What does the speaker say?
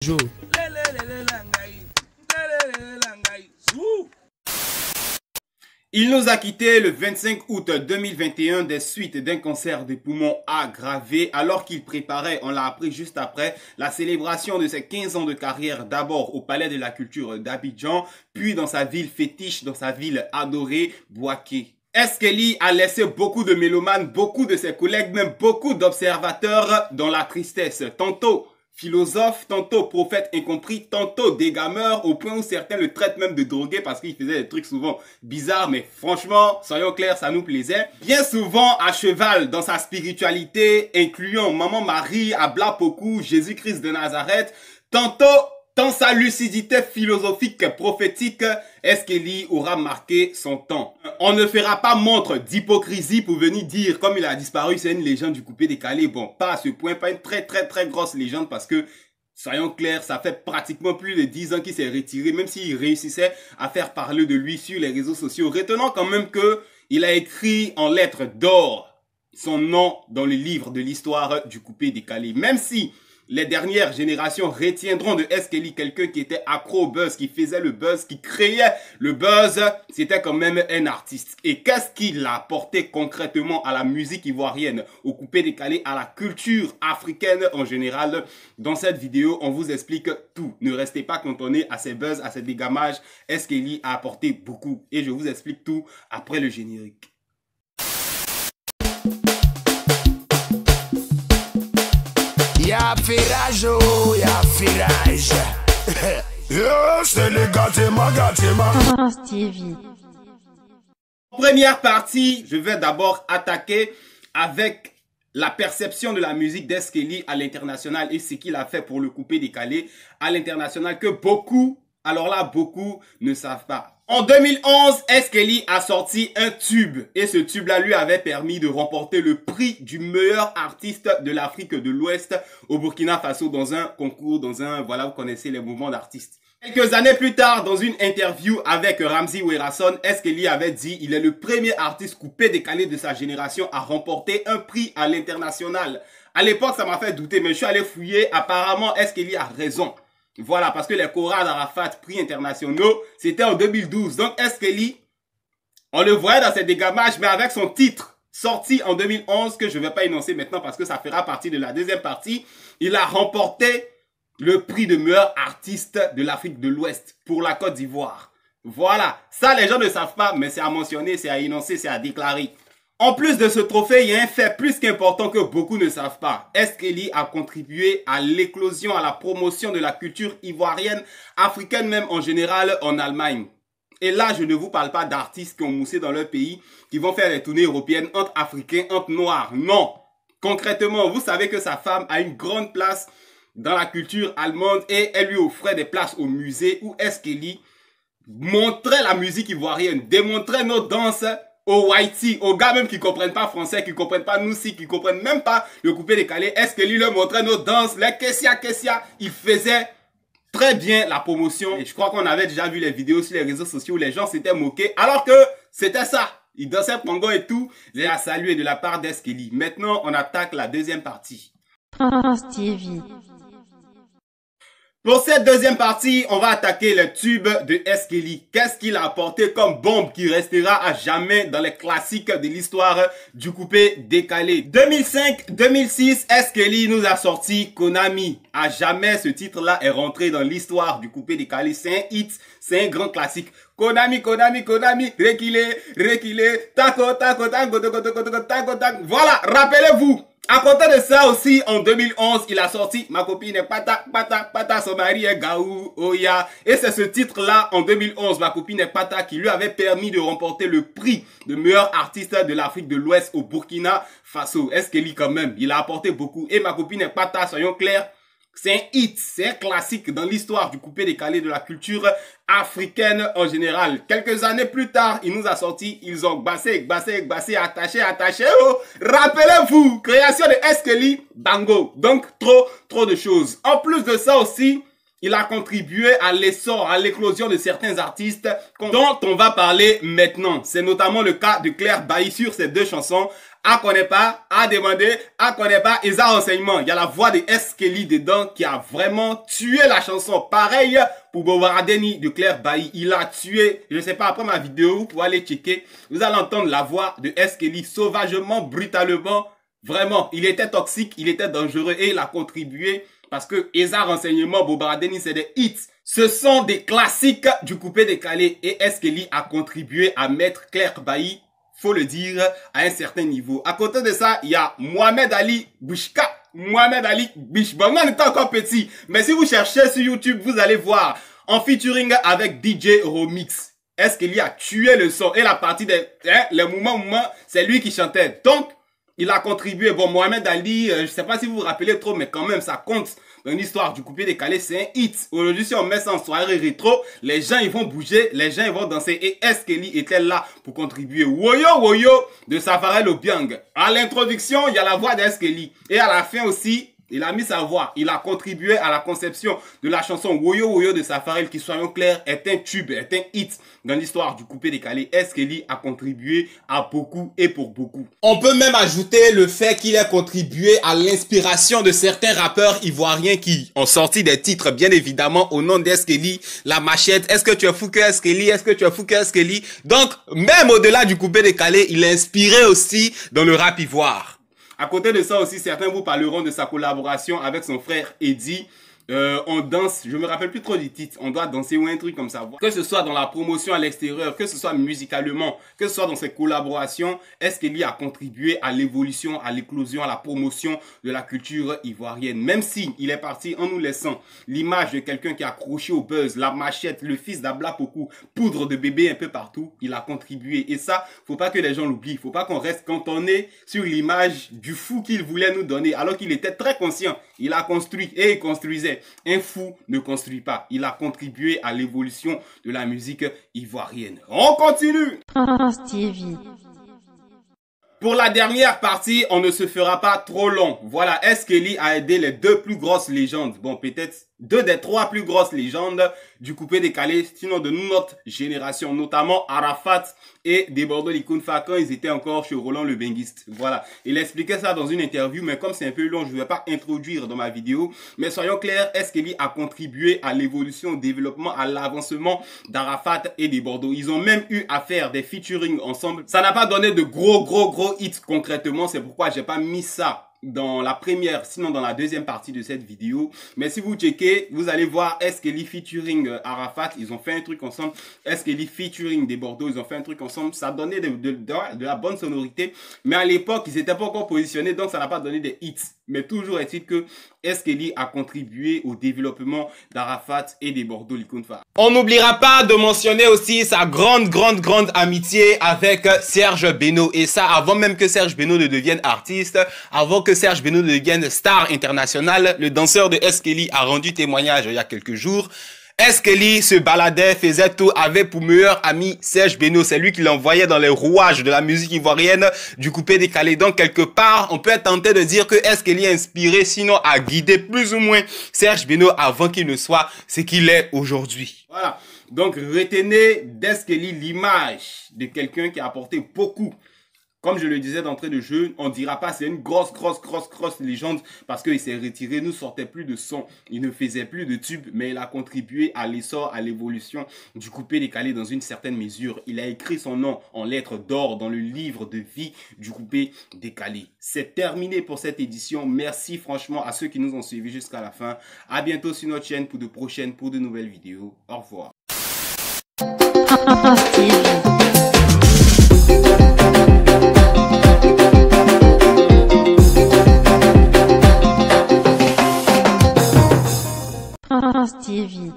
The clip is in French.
Joe. Il nous a quittés le 25 août 2021 des suites d'un cancer des poumons aggravé alors qu'il préparait, on l'a appris juste après, la célébration de ses 15 ans de carrière d'abord au Palais de la Culture d'Abidjan, puis dans sa ville fétiche, dans sa ville adorée, Bouaké. S. Kelly a laissé beaucoup de mélomanes, beaucoup de ses collègues, même beaucoup d'observateurs dans la tristesse. Tantôt philosophe, tantôt prophète incompris, tantôt dégameur, au point où certains le traitent même de drogué parce qu'il faisait des trucs souvent bizarres, mais franchement, soyons clairs, ça nous plaisait. Bien souvent à cheval dans sa spiritualité, incluant Maman Marie, Abla Pokou, Jésus-Christ de Nazareth, tantôt dans sa lucidité philosophique prophétique, S. Kelly aura marqué son temps. On ne fera pas montre d'hypocrisie pour venir dire, comme il a disparu, c'est une légende du coupé décalé. Bon, pas à ce point, pas une très grosse légende parce que, soyons clairs, ça fait pratiquement plus de 10 ans qu'il s'est retiré, même s'il réussissait à faire parler de lui sur les réseaux sociaux. Retenons quand même que il a écrit en lettres d'or son nom dans le livre de l'histoire du coupé décalé. Même si les dernières générations retiendront de S. Kelly quelqu'un qui était accro au buzz, qui faisait le buzz, qui créait le buzz. C'était quand même un artiste. Et qu'est-ce qu'il a apporté concrètement à la musique ivoirienne, au coupé décalé, à la culture africaine en général? Dans cette vidéo, on vous explique tout. Ne restez pas cantonné à ces buzz, à ces dégamages. S. Kelly a apporté beaucoup. Et je vous explique tout après le générique. Y'a firage, oh, y'a firage. C'est le gâtement. Stevie. Première partie, je vais d'abord attaquer avec la perception de la musique d'S. Kelly à l'international et ce qu'il a fait pour le coupé décalé à l'international que beaucoup, alors là, beaucoup ne savent pas. En 2011, S. Kelly a sorti un tube et ce tube-là lui avait permis de remporter le prix du meilleur artiste de l'Afrique de l'Ouest au Burkina Faso dans un concours, voilà, vous connaissez les mouvements d'artistes. Quelques années plus tard, dans une interview avec Ramzy Werason, S. Kelly avait dit il est le premier artiste coupé décalé de sa génération à remporter un prix à l'international. À l'époque, ça m'a fait douter, mais je suis allé fouiller. Apparemment, S. Kelly a raison. Voilà, parce que les Cora d'Arafat, prix internationaux, c'était en 2012. Donc, S. Kelly, on le voyait dans ses dégamages, mais avec son titre sorti en 2011, que je ne vais pas énoncer maintenant parce que ça fera partie de la deuxième partie, il a remporté le prix de meilleur artiste de l'Afrique de l'Ouest pour la Côte d'Ivoire. Voilà, ça les gens ne savent pas, mais c'est à mentionner, c'est à énoncer, c'est à déclarer. En plus de ce trophée, il y a un fait plus qu'important que beaucoup ne savent pas. S. Kelly a contribué à l'éclosion, à la promotion de la culture ivoirienne, africaine même en général en Allemagne. Et là, je ne vous parle pas d'artistes qui ont moussé dans leur pays, qui vont faire des tournées européennes entre Africains, entre Noirs. Non. Concrètement, vous savez que sa femme a une grande place dans la culture allemande et elle lui offrait des places au musée où S. Kelly montrait la musique ivoirienne, démontrait nos danses aux Whitey, aux gars même qui comprennent pas français, qui comprennent pas Noussi, qui comprennent même pas le coupé décalé. S. Kelly leur montrait nos danses, les Kessia. Il faisait très bien la promotion. Et je crois qu'on avait déjà vu les vidéos sur les réseaux sociaux où les gens s'étaient moqués, alors que c'était ça. Il dansait pongo et tout. J'ai à saluer de la part d'S. Kelly. Maintenant, on attaque la deuxième partie. Stevie. Pour cette deuxième partie, on va attaquer le tube de S. Kelly. Qu'est-ce qu'il a apporté comme bombe qui restera à jamais dans les classiques de l'histoire du coupé décalé? 2005-2006, S. Kelly nous a sorti Konami. À jamais, ce titre-là est rentré dans l'histoire du coupé décalé. C'est un hit, c'est un grand classique. Konami, reculé, taco. Voilà, rappelez-vous. À côté de ça aussi, en 2011, il a sorti Ma copine est pata, son mari est gaou, oya. Et c'est ce titre-là, en 2011, Ma copine est pata, qui lui avait permis de remporter le prix de meilleur artiste de l'Afrique de l'Ouest au Burkina Faso. S. Kelly quand même, il a apporté beaucoup. Et Ma copine est pata, soyons clairs, c'est un hit, c'est un classique dans l'histoire du coupé décalé de la culture africaine en général. Quelques années plus tard, il nous a sorti, ils ont bassé, attaché, oh. Rappelez-vous, création de S. Kelly, bango. Donc, trop de choses. En plus de ça aussi, il a contribué à l'essor, à l'éclosion de certains artistes dont on va parler maintenant. C'est notamment le cas de Claire Bailly sur ses deux chansons, A connaît pas, A demandé, A connaît pas, Eza renseignement. Il y a la voix de S. Kelly dedans qui a vraiment tué la chanson. Pareil pour Bobadeni de Claire Bailly. Il a tué, je sais pas, après ma vidéo, pour aller checker, vous allez entendre la voix de S. Kelly sauvagement, brutalement. Vraiment, il était toxique, il était dangereux et il a contribué parce que Eza renseignement, Bobadeni, c'est des hits. Ce sont des classiques du coupé décalé et S. Kelly a contribué à mettre Claire Bailly, faut le dire, à un certain niveau. À côté de ça, il y a Mohamed Ali Bouchka. Mohamed Ali Bouchka. On est encore petit. Mais si vous cherchez sur YouTube, vous allez voir. En featuring avec DJ Romix. S. Kelly a tué le son. Et la partie des, les mouvements, c'est lui qui chantait. Donc, il a contribué. Bon, Mohamed Ali, je sais pas si vous vous rappelez trop, mais quand même, ça compte. Dans l'histoire du coupé décalé, c'est un hit. Aujourd'hui, si on met ça en soirée rétro, les gens, ils vont bouger, les gens, ils vont danser. Et S. Kelly était là pour contribuer. Woyo, woyo, de Safarel Obiang. À l'introduction, il y a la voix d'S. Kelly. Et à la fin aussi, il a mis sa voix. Il a contribué à la conception de la chanson Woyo Woyo de Safarel, qui, soyons clairs, est un tube, est un hit dans l'histoire du coupé décalé. S. Kelly a contribué à beaucoup et pour beaucoup. On peut même ajouter le fait qu'il a contribué à l'inspiration de certains rappeurs ivoiriens qui ont sorti des titres, bien évidemment, au nom d'S. Kelly. La Machette, est-ce que tu es fou que S. Kelly? Est-ce que tu es fou que S. Kelly? Donc, même au-delà du coupé décalé, il est inspiré aussi dans le rap ivoire. À côté de ça aussi, certains vous parleront de sa collaboration avec son frère Eddie. On danse, je me rappelle plus trop du titre, on doit danser ou un truc comme ça. Que ce soit dans la promotion à l'extérieur, que ce soit musicalement, que ce soit dans ses collaborations, S. Kelly a contribué à l'évolution, à l'éclosion, à la promotion de la culture ivoirienne. Même si il est parti en nous laissant l'image de quelqu'un qui a accroché au buzz, la Machette, le fils d'Abla Pokou, poudre de bébé un peu partout, il a contribué. Et ça, faut pas que les gens l'oublient, faut pas qu'on reste cantonné sur l'image du fou qu'il voulait nous donner, alors qu'il était très conscient. Il a construit et il construisait. Un fou ne construit pas. Il a contribué à l'évolution de la musique ivoirienne. On continue. Stevie. Pour la dernière partie, on ne se fera pas trop long. Voilà, S. Kelly a aidé les deux plus grosses légendes. Bon, peut-être deux des trois plus grosses légendes du coupé décalé, sinon de notre génération, notamment Arafat et Desbordeaux Likunfa quand ils étaient encore chez Roland le Benguiste. Voilà, il expliquait ça dans une interview, mais comme c'est un peu long, je ne vais pas introduire dans ma vidéo. Mais soyons clairs, S. Kelly a contribué à l'évolution, au développement, à l'avancement d'Arafat et Desbordeaux. Ils ont même eu à faire des featuring ensemble. Ça n'a pas donné de gros hits concrètement, c'est pourquoi j'ai pas mis ça dans la première, sinon dans la deuxième partie de cette vidéo. Mais si vous checkez, vous allez voir S. Kelly featuring Arafat, ils ont fait un truc ensemble. S. Kelly featuring Desbordeaux, ils ont fait un truc ensemble. Ça donnait de la bonne sonorité. Mais à l'époque, ils n'étaient pas encore positionnés, donc ça n'a pas donné des hits. Mais toujours est-il que S. Kelly a contribué au développement d'Arafat et Desbordeaux Likunfa. On n'oubliera pas de mentionner aussi sa grande amitié avec Serge Beno. Et ça, avant même que Serge Beno ne devienne artiste, avant que Serge Beno ne devienne star internationale, le danseur de S. Kelly a rendu témoignage il y a quelques jours. S. Kelly se baladait, faisait tout, avait pour meilleur ami Serge Beno. C'est lui qui l'envoyait dans les rouages de la musique ivoirienne du coupé décalé. Donc, quelque part, on peut être tenté de dire que S. Kelly a inspiré, sinon a guidé plus ou moins Serge Beno avant qu'il ne soit ce qu'il est aujourd'hui. Voilà. Donc, retenez d'S. Kelly l'image de quelqu'un qui a apporté beaucoup. Comme je le disais d'entrée de jeu, on dira pas c'est une grosse légende parce qu'il s'est retiré, nous sortait plus de son, il ne faisait plus de tubes, mais il a contribué à l'essor, à l'évolution du coupé décalé dans une certaine mesure. Il a écrit son nom en lettres d'or dans le livre de vie du coupé décalé. C'est terminé pour cette édition. Merci franchement à ceux qui nous ont suivis jusqu'à la fin. À bientôt sur notre chaîne pour de nouvelles vidéos. Au revoir. Stevie.